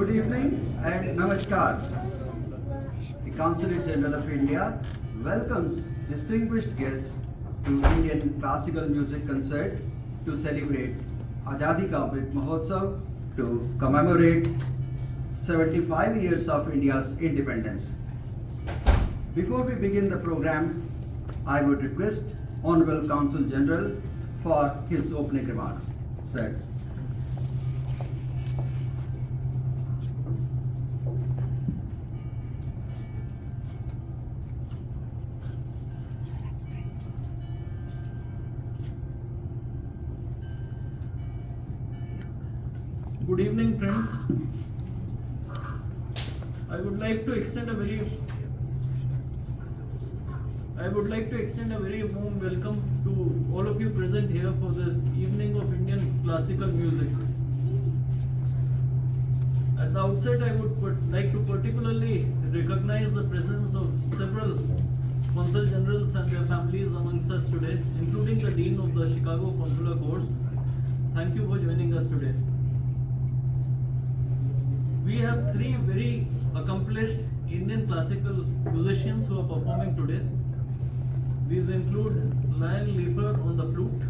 Good evening and Namaskar. The Consulate General of India welcomes distinguished guests to Indian classical music concert to celebrate Azadi Ka Amrit Mahotsav to commemorate 75 years of India's independence. Before we begin the program, I would request Honorable Consul General for his opening remarks. Sir. Good evening, friends. I would like to extend a very warm welcome to all of you present here for this evening of Indian classical music. At the outset, I would like to particularly recognize the presence of several consul generals and their families amongst us today, including the Dean of the Chicago Consular Course. Thank you for joining us today. We have three very accomplished Indian classical musicians who are performing today. These include Lion Leifer on the flute,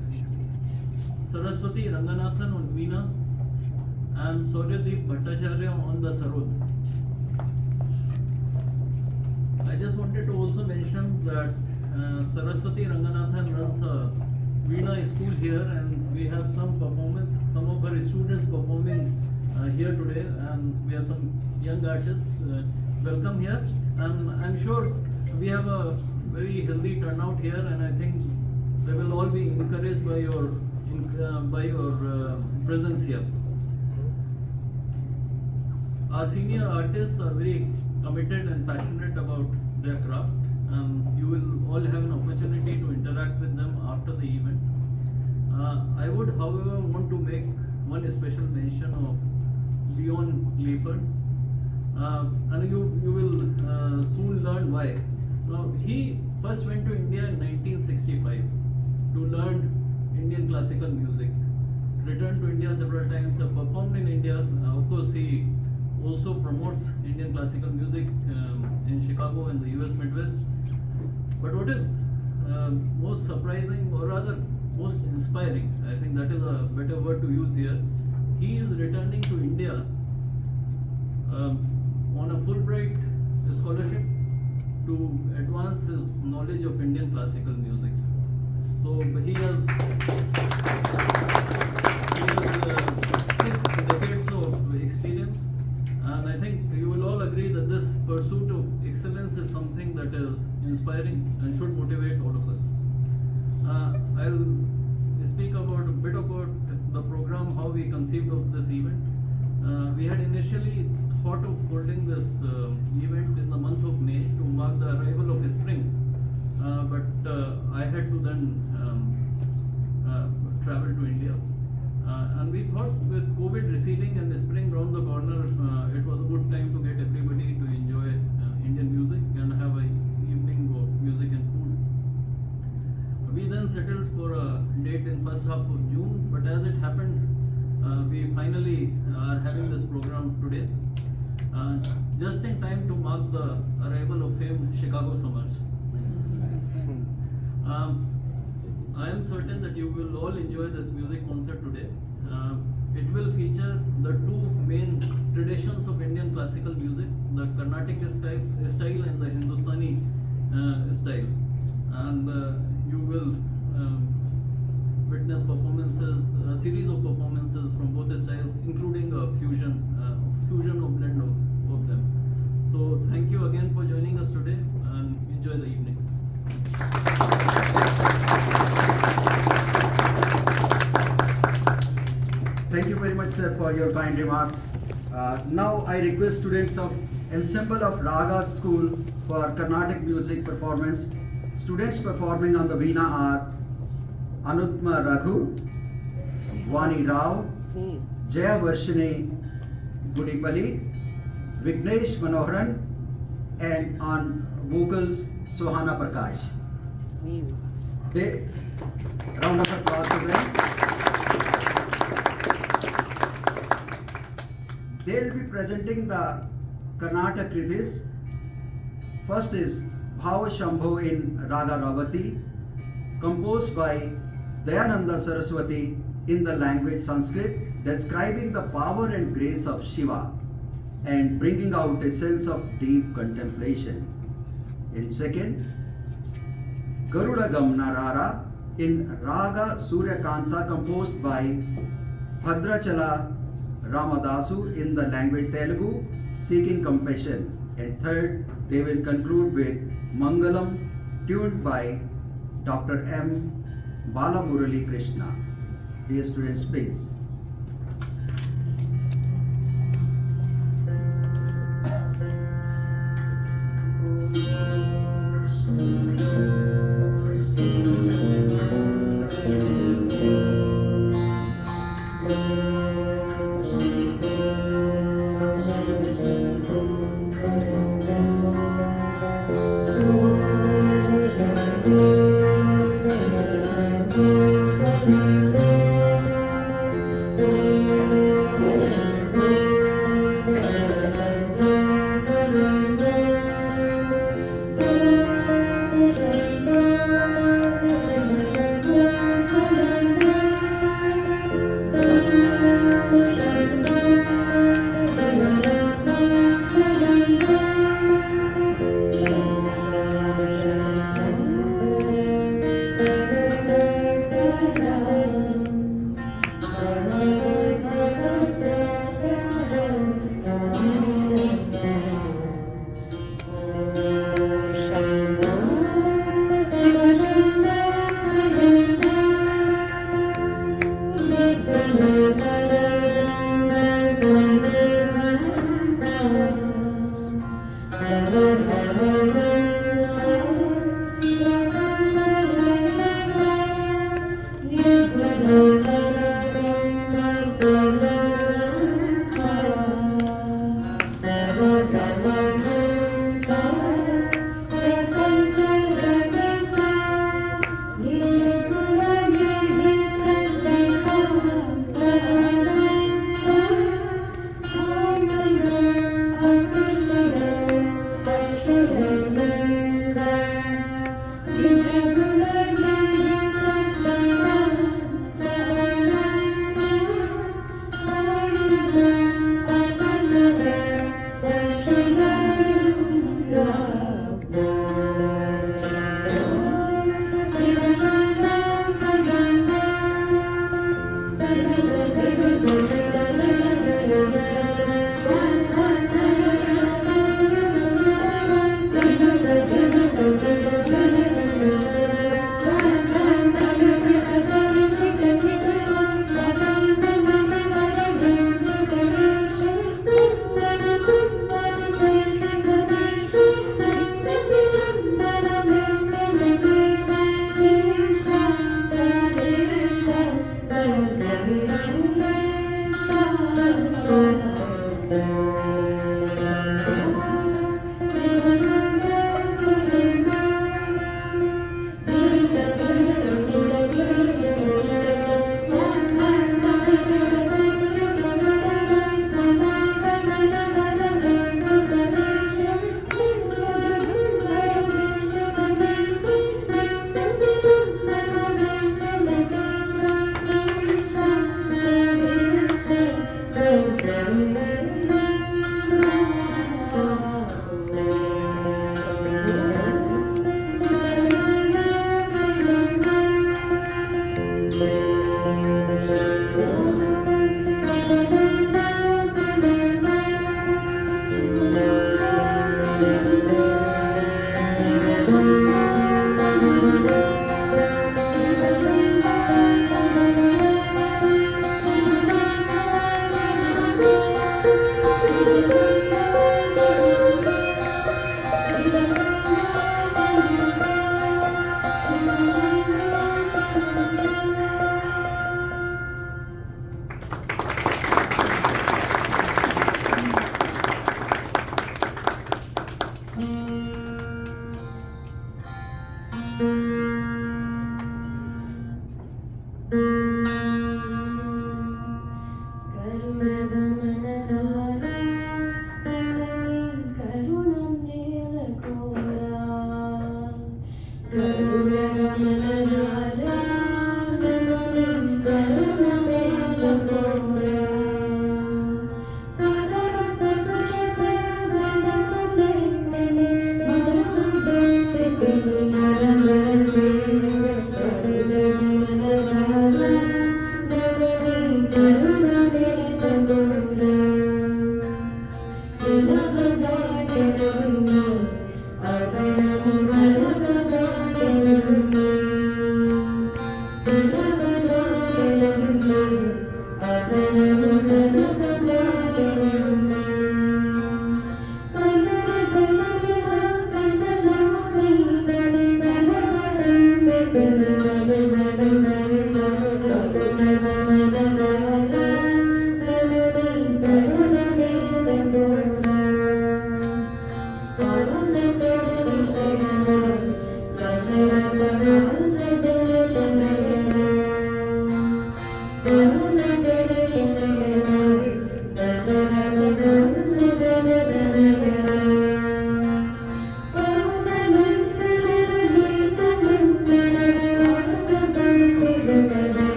Saraswati Ranganathan on Veena, and Suryadeep Bhattacharya on the sarod. I just wanted to also mention that Saraswati Ranganathan runs a Veena school here, and we have some of her students performing here today, and we have some young artists. Welcome here, and I'm sure we have a very healthy turnout here, and I think they will all be encouraged by your presence here. Our senior artists are very committed and passionate about their craft. You will all have an opportunity to interact with them after the event. I would, however, want to make one special mention of Leon Leifer, and you will soon learn why. Now, he first went to India in 1965 to learn Indian classical music. Returned to India several times, performed in India. Of course, he also promotes Indian classical music in Chicago and the US Midwest. But what is most surprising, or rather most inspiring, I think that is a better word to use here, he is returning to India on a Fulbright scholarship to advance his knowledge of Indian classical music. So he has 6 decades of experience, and I think you will all agree that this pursuit of excellence is something that is inspiring and should motivate all of us. I'll speak a bit about the program, how we conceived of this event. We had initially thought of holding this event in the month of May to mark the arrival of spring, but I had to then travel to India, and we thought with COVID receding and spring round the corner, it was a good time to get everybody to enjoy Indian music and have an evening of music and food. We then settled for a date in first half of June, but as it happened, we finally are having this program today, just in time to mark the arrival of famed Chicago summers. I am certain that you will all enjoy this music concert today. It will feature the two main traditions of Indian classical music, the Carnatic style and the Hindustani style. And you will witness performances, a series of performances from both the styles, including a fusion or blend of them. So thank you again for joining us today, and enjoy the evening. Thank you very much, sir, for your kind remarks. Now I request students of Ensemble of Raga School for Carnatic music performance. Students performing on the Veena are Anutma Raghu, Vani Rao, Jaya Varshini Gudipalli, Vignesh Manoharan, and on vocals Sohana Prakash. Round of applause to them. They will be presenting the Karnataka Kritis. First is Bhava Shambho in Raga Ravati, composed by Dayananda Saraswati in the language Sanskrit, describing the power and grace of Shiva and bringing out a sense of deep contemplation. In second, Garuda Gamnarara in Raga Suryakanta, composed by Bhadrachala Ramadasu in the language Telugu, seeking compassion. And third, they will conclude with Mangalam, tuned by Dr. M. Balamurali Krishna. Dear students, please.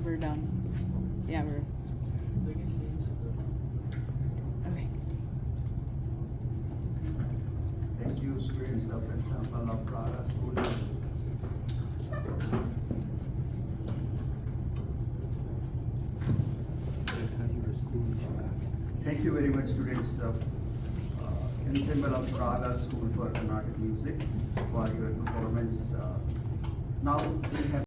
We're done. Yeah, we're okay. Thank you, students of Temple of Praga School. Thank you very much, students of Ensemble of Praga School for Carnatic Music, for your performance. Now we have